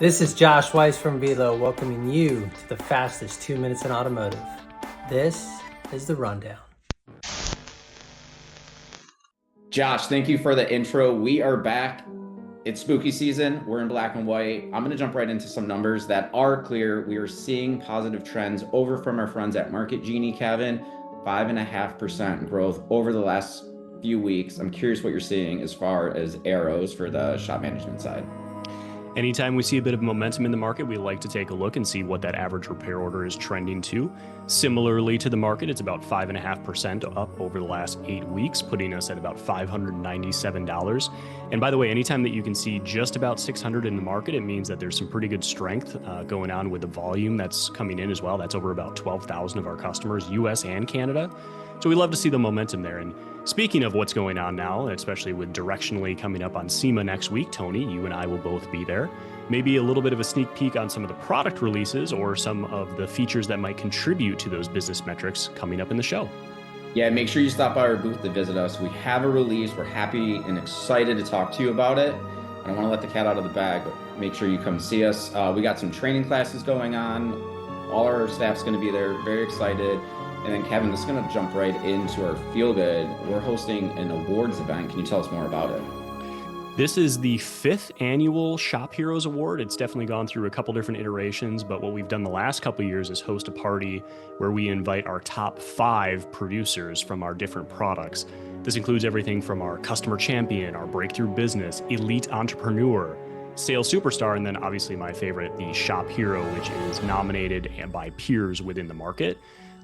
This is Josh Weiss from Velo, welcoming you to the fastest 2 minutes in automotive. This is the rundown. Josh, thank you for the intro. We are back. It's spooky season. We're in black and white. I'm going to jump right into some numbers that are clear. We are seeing positive trends over from our friends at Market Genie, Kevin. 5.5% growth over the last few weeks. I'm curious what you're seeing as far as arrows for the shop management side. Anytime we see a bit of momentum in the market, we like to take a look and see what that average repair order is trending to. Similarly to the market, it's about 5.5% up over the last 8 weeks, putting us at about $597. And by the way, anytime that you can see just about 600 in the market, it means that there's some pretty good strength going on with the volume that's coming in as well. That's over about 12,000 of our customers, US and Canada. So we love to see the momentum there. And speaking of what's going on now, especially with Directionally coming up on SEMA next week, Tony, you and I will both be there. Maybe a little bit of a sneak peek on some of the product releases or some of the features that might contribute to those business metrics coming up in the show. Yeah, make sure you stop by our booth to visit us. We have a release. We're happy and excited to talk to you about it. I don't want to let the cat out of the bag, but make sure you come see us. We got some training classes going on. All our staff's going to be there. Very excited. And then Kevin, this is going to jump right into our Feel Good. We're hosting an awards event. Can you tell us more about it? This is the 5th annual Shop Heroes Award. It's definitely gone through a couple different iterations, but what we've done the last couple of years is host a party where we invite our top 5 producers from our different products. This includes everything from our customer champion, our breakthrough business, elite entrepreneur, sales superstar, and then obviously my favorite, the Shop Hero, which is nominated by peers within the market.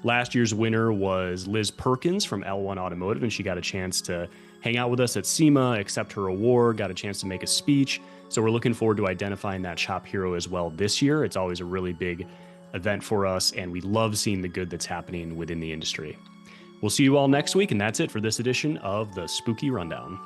Last year's winner was Liz Perkins from L1 Automotive, and she got a chance to hang out with us at SEMA, accept her award, got a chance to make a speech. So we're looking forward to identifying that Shop Hero as well this year. It's always a really big event for us, and we love seeing the good that's happening within the industry. We'll see you all next week, and that's it for this edition of the Spooky Rundown.